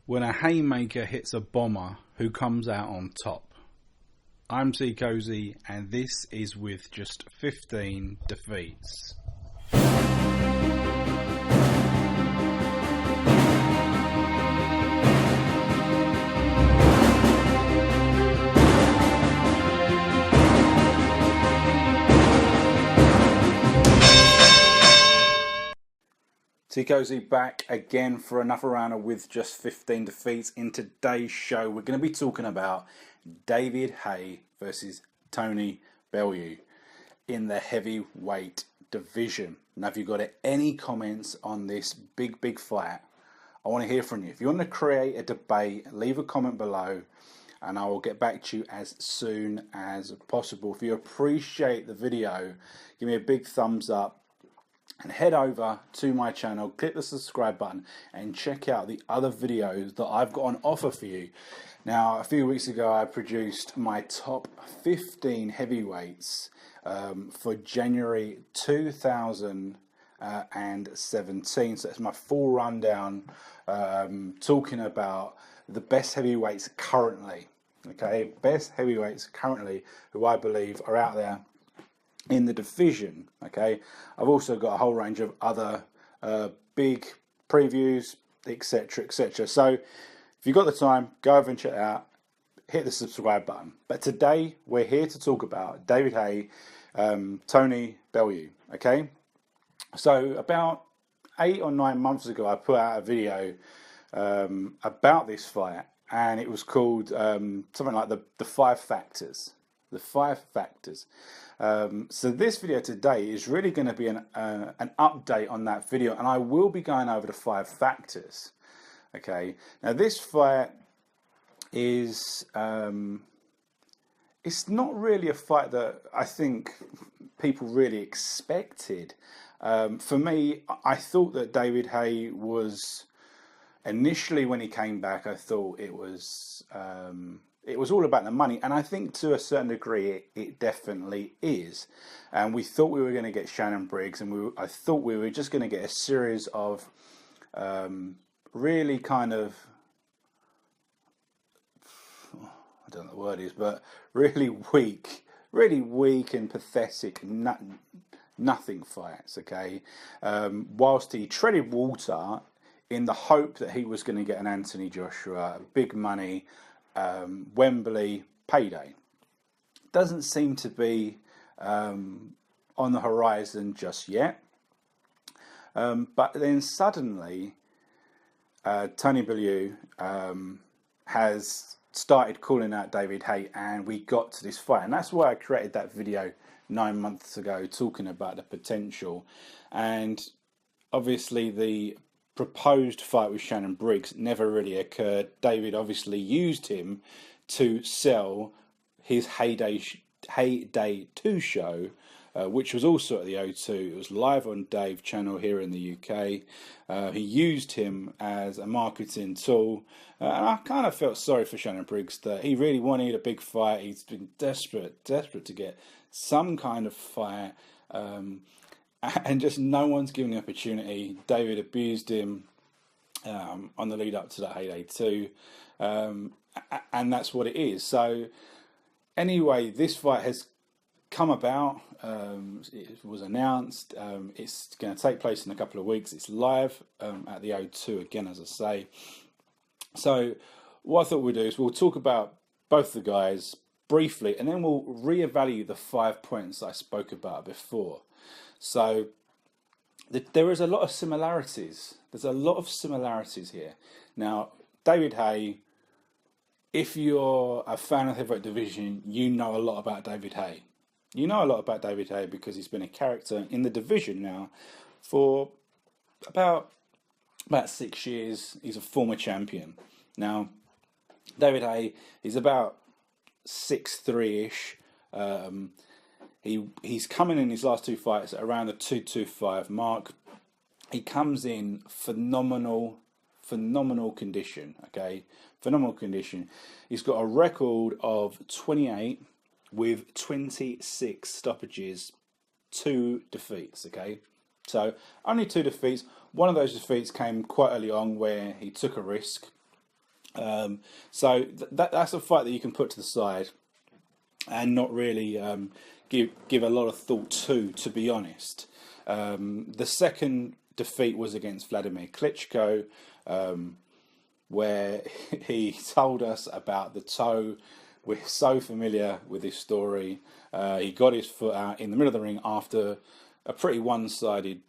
when a haymaker hits a bomber who comes out on top. I'm Teekosey, and this is with just 15 defeats. Teekosey back again for another round of with just 15 defeats. In today's show, we're going to be talking about David Haye versus Tony Bellew in the heavyweight division. Now, if you've got any comments on this big fight, I want to hear from you. If you want to create a debate, leave a comment below and I will get back to you as soon as possible. If you appreciate the video, give me a big thumbs up. And head over to my channel, click the subscribe button and check out the other videos that I've got on offer for you. Now, a few weeks ago I produced my top 15 heavyweights for January 2017. So it's my full rundown talking about the best heavyweights currently. Okay, best heavyweights currently who I believe are out there in the division. Okay, I've also got a whole range of other big previews, etc. So if you've got the time, go over and check it out, hit the subscribe button. But today we're here to talk about David Haye, Tony Bellew. Okay, so about 8 or 9 months ago I put out a video about this fight, and it was called something like the 5 factors. The 5 factors. So this video today is really going to be an update on that video, and I will be going over the 5 factors. Okay. Now this fight is it's not really a fight that I think people really expected. For me, I thought that David Haye was initially, when he came back, I thought it was all about the money, and I think to a certain degree it definitely is. And we thought we were going to get Shannon Briggs, and I thought we were just going to get a series of really kind of, I don't know what the word is, but really weak and pathetic nothing fights. Okay, whilst he treaded water in the hope that he was going to get an Anthony Joshua, big money, Wembley payday. Doesn't seem to be on the horizon just yet. But then suddenly, Tony Bellew has started calling out David Haye, and we got to this fight. And that's why I created that video 9 months ago talking about the potential. And obviously the proposed fight with Shannon Briggs never really occurred. David obviously used him to sell his Heyday 2 show, which was also at the O2. It was live on Dave's channel here in the UK. He used him as a marketing tool, and I kind of felt sorry for Shannon Briggs that he really wanted a big fight. He's been desperate to get some kind of fight, and just no one's given the opportunity. David abused him on the lead up to that Heyday 2, and that's what it is. So anyway, this fight has come about. It was announced. It's going to take place in a couple of weeks. It's live at the O2 again, as I say. So what I thought we'd do is we'll talk about both the guys briefly, and then we'll reevaluate the 5 points I spoke about before. So there is a lot of similarities. There's a lot of similarities here. Now, David Haye, if you're a fan of the heavyweight division, you know a lot about David Haye. You know a lot about David Haye because he's been a character in the division now for about 6 years. He's a former champion. Now, David Haye, he's about 6'3"-ish. He's coming in his last 2 fights at around the 225 mark. He comes in phenomenal condition. Okay, phenomenal condition. He's got a record of 28 with 26 stoppages, 2 defeats. Okay, so only 2 defeats. One of those defeats came quite early on where he took a risk So that's a fight that you can put to the side and not really give a lot of thought to be honest. The second defeat was against Wladimir Klitschko, where he told us about the toe. We're so familiar with this story. He got his foot out in the middle of the ring after a pretty one-sided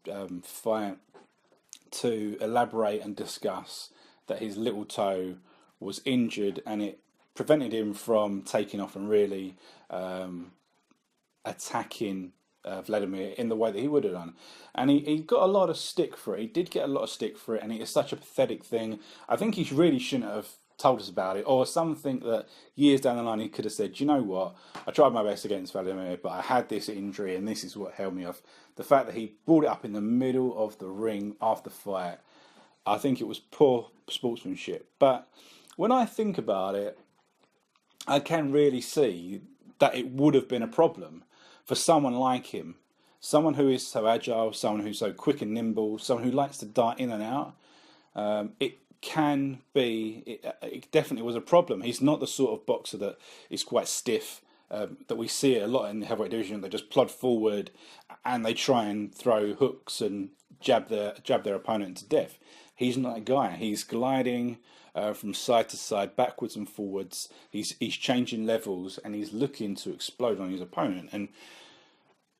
fight to elaborate and discuss that his little toe was injured and it prevented him from taking off and really attacking Wladimir in the way that he would have done. And he got a lot of stick for it. He did get a lot of stick for it, and it is such a pathetic thing. I think he really shouldn't have told us about it, or something that years down the line he could have said, you know what, I tried my best against Wladimir, but I had this injury and this is what held me off. The fact that he brought it up in the middle of the ring after the fight, I think it was poor sportsmanship. But when I think about it, I can really see that it would have been a problem for someone like him, someone who is so agile, someone who's so quick and nimble, someone who likes to dart in and out. It definitely was a problem. He's not the sort of boxer that is quite stiff, that we see it a lot in the heavyweight division. They just plod forward and they try and throw hooks and jab their opponent to death. He's not that guy. He's gliding from side to side, backwards and forwards. He's changing levels and he's looking to explode on his opponent. And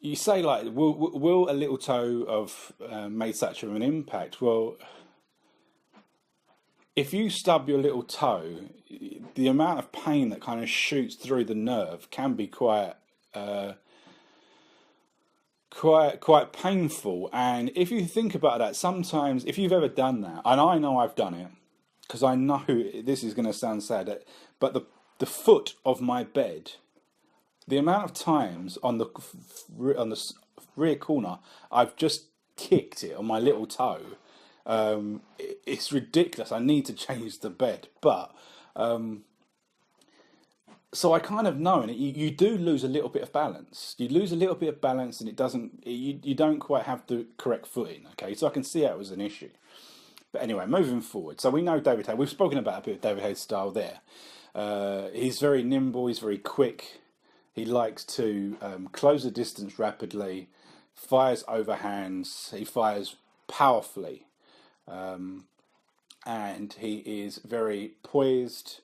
you say, like, will a little toe have made such an impact? Well, if you stub your little toe, the amount of pain that kind of shoots through the nerve can be quite painful. And if you think about that, sometimes, if you've ever done that, and I know I've done it, because I know this is going to sound sad, but the foot of my bed, the amount of times on the rear corner I've just kicked it on my little toe, it's ridiculous. I need to change the bed, but so I kind of know, and you do lose a little bit of balance. You lose a little bit of balance, and you don't quite have the correct footing. Okay, so I can see how it was an issue. But anyway, moving forward. So we know David Haye. We've spoken about a bit of David Haye's style there. He's very nimble. He's very quick. He likes to close the distance rapidly, fires overhands. He fires powerfully. And he is very poised.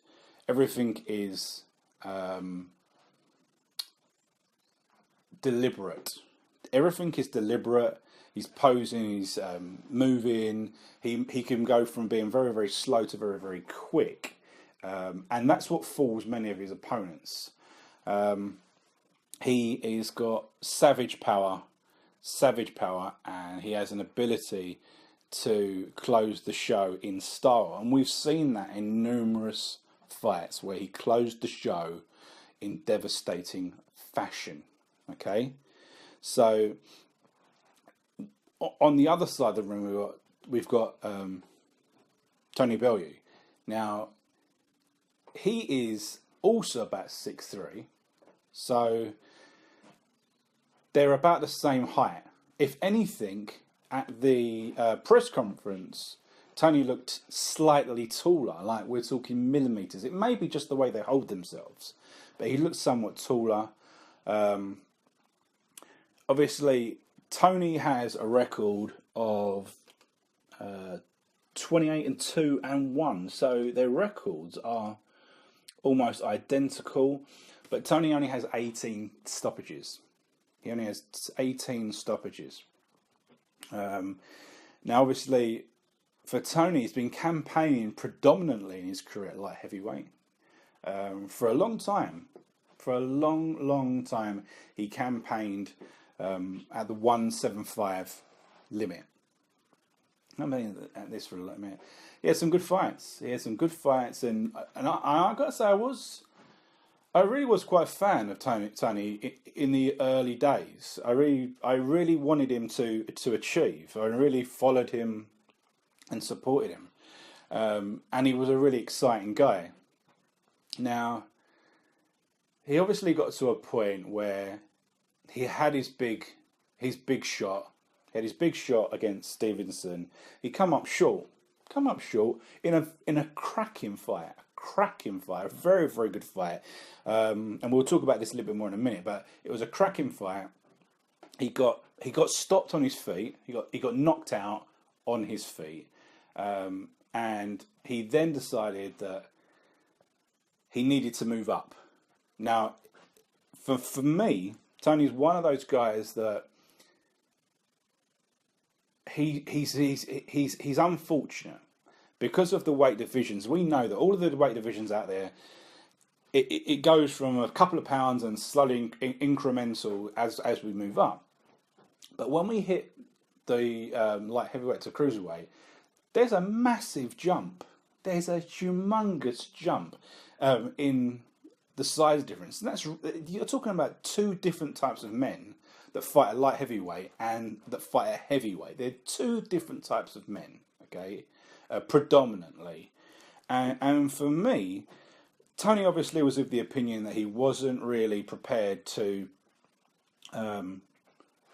Everything is deliberate. Everything is deliberate. He's posing, he's moving. He can go from being very, very slow to very, very quick. And that's what fools many of his opponents. He's got savage power, and he has an ability to close the show in style. And we've seen that in numerous fights where he closed the show in devastating fashion. Okay? So on the other side of the room, we've got Tony Bellew. Now, he is also about 6'3", so they're about the same height. If anything, at the press conference, Tony looked slightly taller, like we're talking millimetres. It may be just the way they hold themselves, but he looked somewhat taller. Obviously, Tony has a record of 28-2-1, so their records are almost identical, but Tony only has 18 stoppages. He only has 18 stoppages. Now, obviously, for Tony, he's been campaigning predominantly in his career at light heavyweight for a long time. For a long, long time, he campaigned at the 175 limit. I mean, at this for a minute. He had some good fights. And I got to say, I really was quite a fan of Tony in the early days. I really wanted him to achieve. I really followed him and supported him, and he was a really exciting guy. Now, he obviously got to a point where he had his big shot. He had his big shot against Stevenson. He come up short. in a cracking fight, a very, very good fight. And we'll talk about this a little bit more in a minute, but it was a cracking fight. He got stopped on his feet. He got knocked out on his feet, and he then decided that he needed to move up. Now, for me, Tony's one of those guys that he's unfortunate because of the weight divisions. We know that all of the weight divisions out there, it goes from a couple of pounds and slowly incremental as we move up. But when we hit the light heavyweight to cruiserweight, there's a massive jump. There's a humongous jump in the size difference. And you're talking about two different types of men that fight at light heavyweight and that fight at heavyweight. They're two different types of men, okay, predominantly. And for me, Tony obviously was of the opinion that he wasn't really prepared to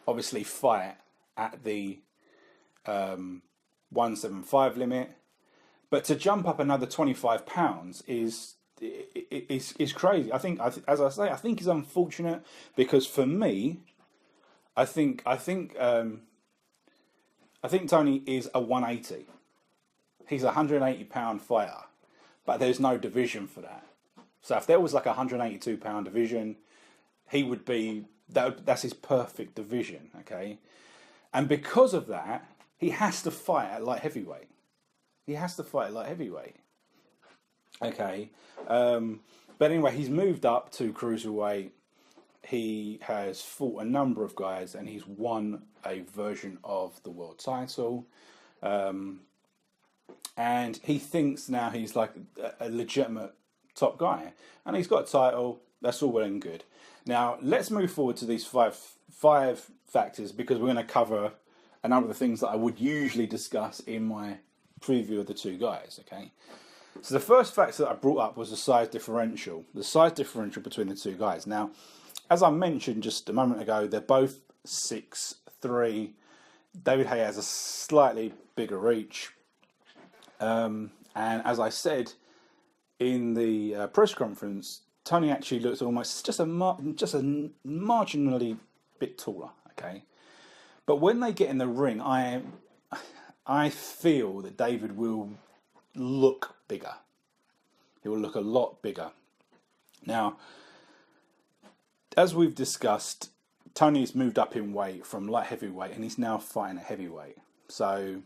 obviously fight at the 175 limit, but to jump up another 25 pounds is crazy. I think, as I say, I think he's unfortunate because for me, I think Tony is a 180. He's a 180-pound fighter, but there's no division for that. So if there was like a 182-pound division, he would be that's his perfect division, okay? And because of that, he has to fight at light heavyweight. Okay. But anyway, he's moved up to cruiserweight. He has fought a number of guys and he's won a version of the world title. And he thinks now he's like a legitimate top guy. And he's got a title. That's all well and good. Now, let's move forward to these five factors because we're going to cover a number of the things that I would usually discuss in my preview of the two guys, okay? So the first factor that I brought up was the size differential between the two guys. Now, as I mentioned just a moment ago, they're both 6'3". David Haye has a slightly bigger reach. And as I said in the press conference, Tony actually looks almost just a marginally bit taller, okay? But when they get in the ring, I feel that David will look bigger. He will look a lot bigger. Now, as we've discussed, Tony's moved up in weight from light heavyweight and he's now fighting at heavyweight. So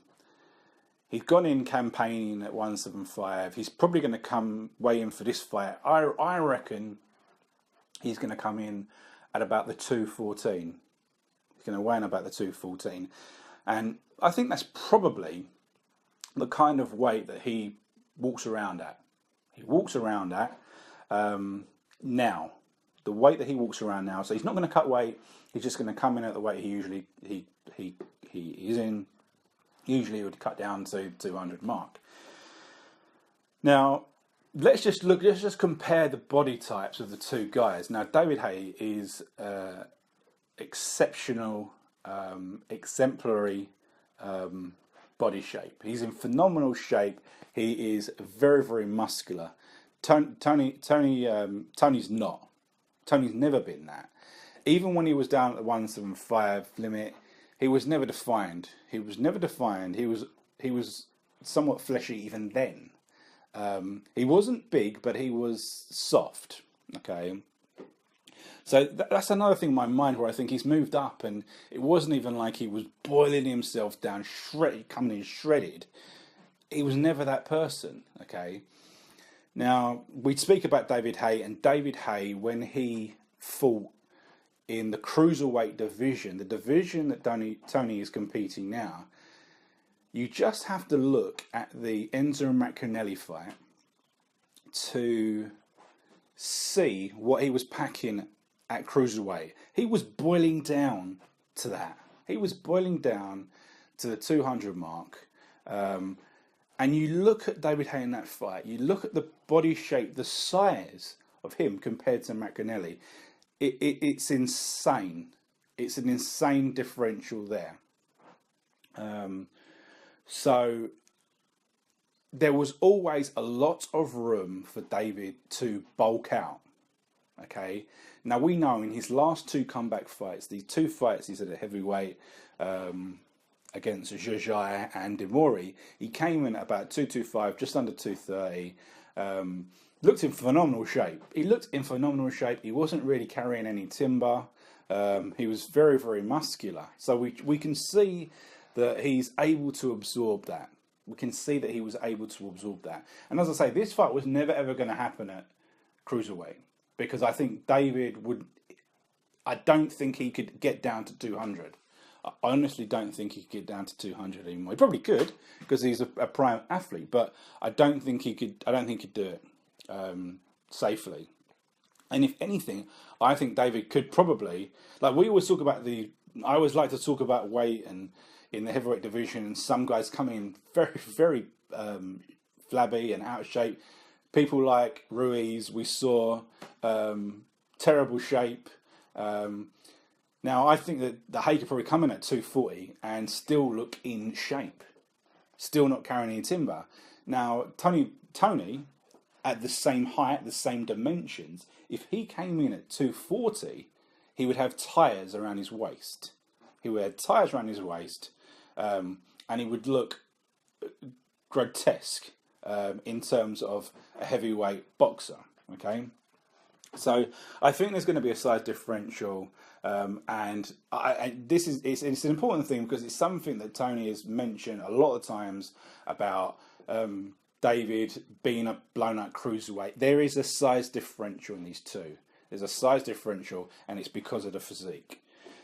he's gone in campaigning at 175. He's probably going to weigh in for this fight. I reckon he's going to come in at about the 214. He's going to weigh in about the 214. And I think that's probably the kind of weight that he walks around at. Now. The weight that he walks around now. So he's not going to cut weight. He's just going to come in at the weight he usually he is in. Usually he would cut down to 200 mark. Now, let's just compare the body types of the two guys. Now, David Haye is exceptional, exemplary body shape. He's in phenomenal shape. He is very, very muscular. Tony's not. Tony's never been that. Even when he was down at the 175 limit, he was never defined. He was somewhat fleshy even then. He wasn't big, but he was soft. Okay. So that's another thing in my mind where I think he's moved up, and it wasn't even like he was boiling himself down, coming in shredded. He was never that person. Okay. Now, we speak about David Haye, and David Haye, when he fought in the cruiserweight division, the division that Tony is competing now, you just have to look at the Enzo Maccarinelli fight to see what he was packing at cruiserweight. He was boiling down to that. He was boiling down to the 200 mark. And you look at David Haye in that fight, you look at the body shape, the size of him compared to Maccarinelli, it's insane. It's an insane differential there. So there was always a lot of room for David to bulk out. Okay, now we know in his last two comeback fights, these two fights he's at a heavyweight against Jajai and Demori, he came in at about 225, just under 230. Looked in phenomenal shape. He wasn't really carrying any timber. He was very, very muscular. So we can see that he's able to absorb that. We can see that he was able to absorb that. And as I say, this fight was never ever going to happen at cruiserweight, because I think David I don't think he could get down to 200. I honestly don't think he could get down to 200 anymore. He probably could, because he's a prime athlete, but I don't think he could. I don't think he'd do it safely. And if anything, I think David could probably, like we always talk about I always like to talk about weight and in the heavyweight division, and some guys come in very, very flabby and out of shape. People like Ruiz, we saw terrible shape. Now, I think that the Haye could probably come in at 240 and still look in shape, still not carrying any timber. Now, Tony, at the same height, the same dimensions, if he came in at 240, he would have tyres around his waist. And he would look grotesque in terms of a heavyweight boxer. Okay, so I think there's going to be a size differential, and it's an important thing because it's something that Tony has mentioned a lot of times about David being a blown-out cruiserweight. There is a size differential in these two. There's a size differential, and it's because of the physique.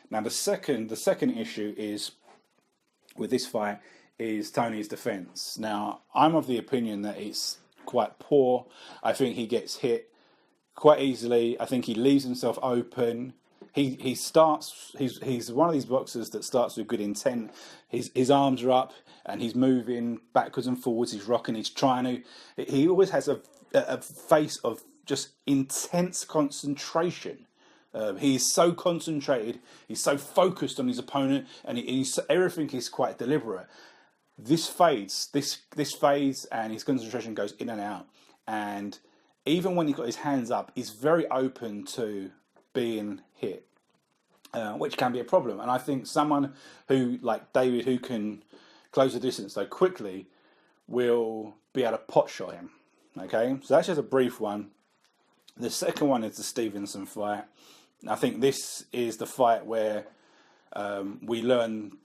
Now, the second issue is with this fight is Tony's defence. Now, I'm of the opinion that it's quite poor. I think he gets hit quite easily. I think he leaves himself open. He's one of these boxers that starts with good intent. His arms are up and he's moving backwards and forwards. He's rocking. He's trying to. He always has a face of just intense concentration. He's so concentrated. He's so focused on his opponent, and everything is quite deliberate. This fades, and his concentration goes in and out. And even when he's got his hands up, he's very open to being hit, which can be a problem. And I think someone who, like David, who can close the distance so quickly, will be able to pot shot him. Okay, so that's just a brief one. The second one is the Stevenson fight. I think this is the fight where we learn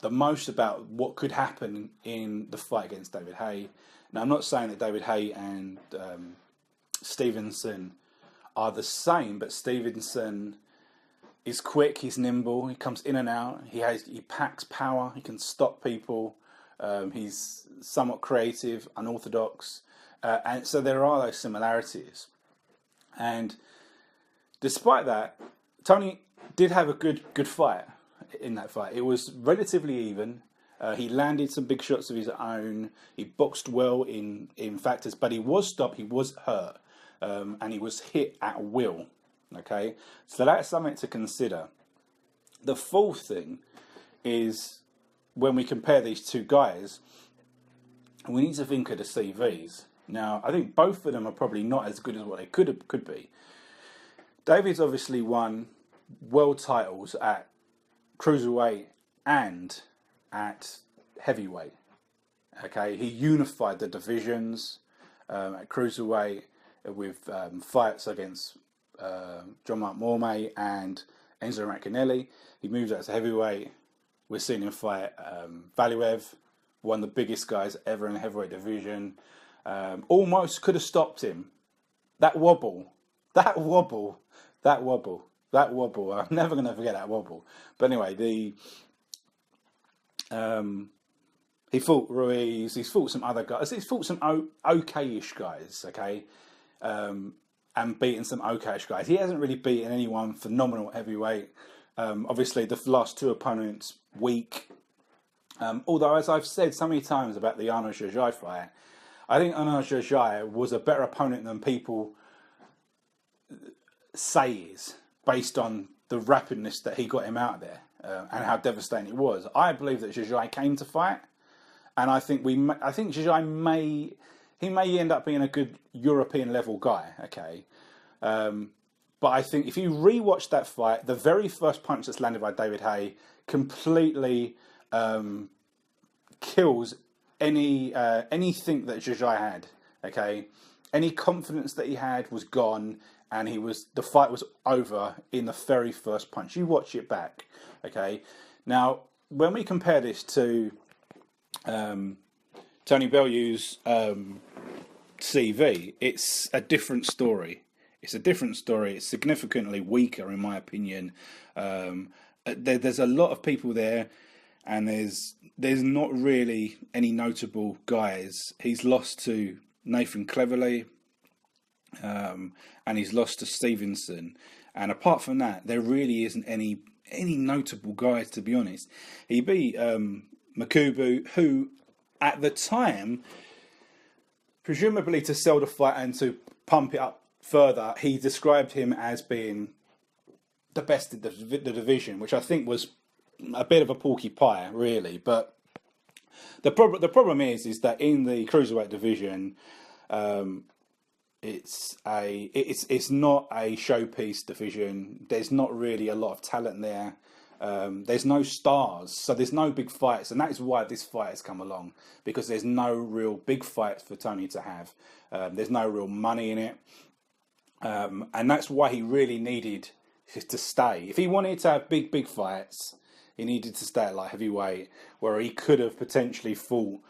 the most about what could happen in the fight against David Haye. Now, I'm not saying that David Haye and Stevenson are the same, but Stevenson is quick, he's nimble, he comes in and out, he packs power, he can stop people, he's somewhat creative, unorthodox, and so there are those similarities. And despite that, Tony did have a good fight in that fight. It was relatively even. He landed some big shots of his own. He boxed well in factors, but he was stopped. He was hurt, and he was hit at will. Okay, so that's something to consider. The fourth thing is when we compare these two guys, we need to think of the CVs. Now, I think both of them are probably not as good as what they could be. David's obviously won world titles at cruiserweight and at heavyweight. Okay, he unified the divisions at cruiserweight with fights against John Mark Mormay and Enzo Racanelli. He moved out to heavyweight. We're seeing him fight Valuev, one of the biggest guys ever in the heavyweight division. Almost could have stopped him. That wobble. I'm never going to forget that wobble. But anyway, he fought Ruiz. He's fought some other guys. He's fought some okay-ish guys, okay, and beaten some okay-ish guys. He hasn't really beaten anyone phenomenal at heavyweight. Obviously, the last two opponents weak. Although, as I've said so many times about the Arnold Jajai fight, I think Arnold Jajai was a better opponent than people say is, based on the rapidness that he got him out of there and how devastating it was. I believe that Jajai came to fight. and I think Jajai may end up being a good European level guy. Okay, but I think if you rewatch that fight, the very first punch that's landed by David Haye completely kills anything that Jajai had. Okay, any confidence that he had was gone, and the fight was over in the very first punch. You watch it back. Okay, now when we compare this to Tony Bellew's CV, it's a different story. It's a different story. It's significantly weaker, in my opinion. There's a lot of people there, and there's not really any notable guys. He's lost to Nathan Cleverly, and he's lost to Stevenson. And apart from that, there really isn't any notable guys, to be honest. He beat Makubu, who at the time, presumably to sell the fight and to pump it up further, he described him as being the best in the division, which I think was a bit of a porky pie, really. But the problem is that in the cruiserweight division, it's not a showpiece division. There's not really a lot of talent there. There's no stars, so there's no big fights, and that is why this fight has come along, because there's no real big fights for Tony to have. There's no real money in it, and that's why he really needed to stay. If he wanted to have big fights, he needed to stay at light heavyweight, where he could have potentially fought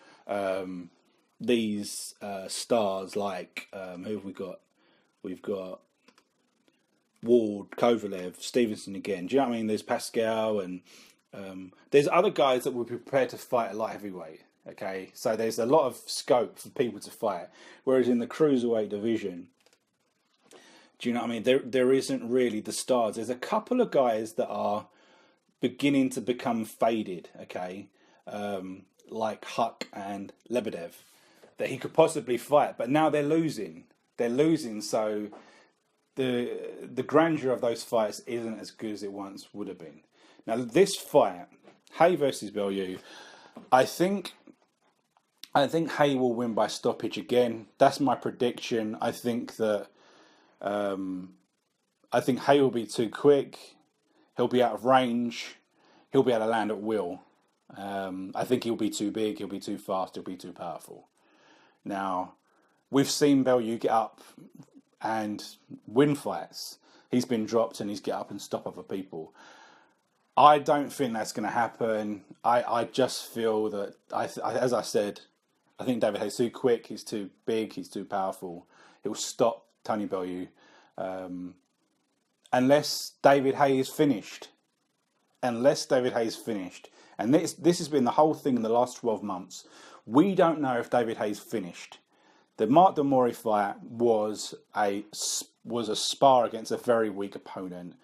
these stars like who have we got? We've got Ward, Kovalev, Stevenson again. Do you know what I mean? There's Pacquiao, and there's other guys that would be prepared to fight at light heavyweight. Okay, so there's a lot of scope for people to fight. Whereas in the cruiserweight division, do you know what I mean? There isn't really the stars. There's a couple of guys that are beginning to become faded. Okay, like Huck and Lebedev, that he could possibly fight, but now they're losing. So the grandeur of those fights isn't as good as it once would have been. Now this fight, Haye versus Bellew, I think Haye will win by stoppage again. That's my prediction. I think that Haye will be too quick. He'll be out of range. He'll be able to land at will. I think he'll be too big. He'll be too fast. He'll be too powerful. Now, we've seen Bellew get up and win fights. He's been dropped and he's get up and stop other people. I don't think that's going to happen. I just feel that, as I said, I think David Haye's too quick, he's too big, he's too powerful. He'll stop Tony Bellew unless David Haye is finished. And this has been the whole thing in the last 12 months. We don't know if David Haye's finished. The Mark Demori fight was a spar against a very weak opponent,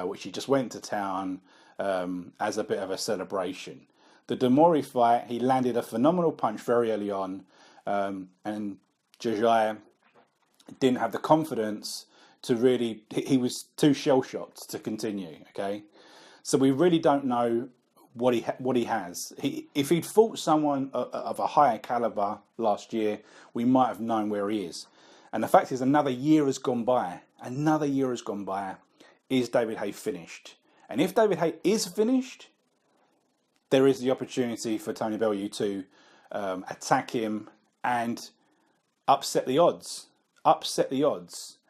which he just went to town as a bit of a celebration. The Demori fight, he landed a phenomenal punch very early on, and Jajai didn't have the confidence to really. He was too shell shocked to continue. Okay, so we really don't know what he has. If he'd fought someone of a higher caliber last year, we might have known where he is. And the fact is, another year has gone by. Is David Haye finished? And if David Haye is finished, there is the opportunity for Tony Bellew to attack him and upset the odds.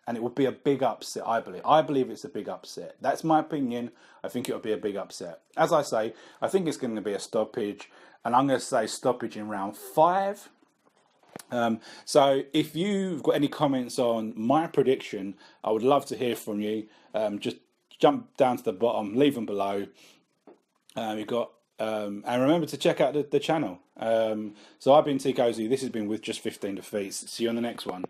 And it would be a big upset, I believe. I believe it's a big upset. That's my opinion. I think it would be a big upset. As I say, I think it's going to be a stoppage. And I'm going to say stoppage in round 5. So if you've got any comments on my prediction, I would love to hear from you. Just jump down to the bottom, leave them below. And remember to check out the channel. So I've been Teekosey. This has been with Just 15 Defeats. See you on the next one.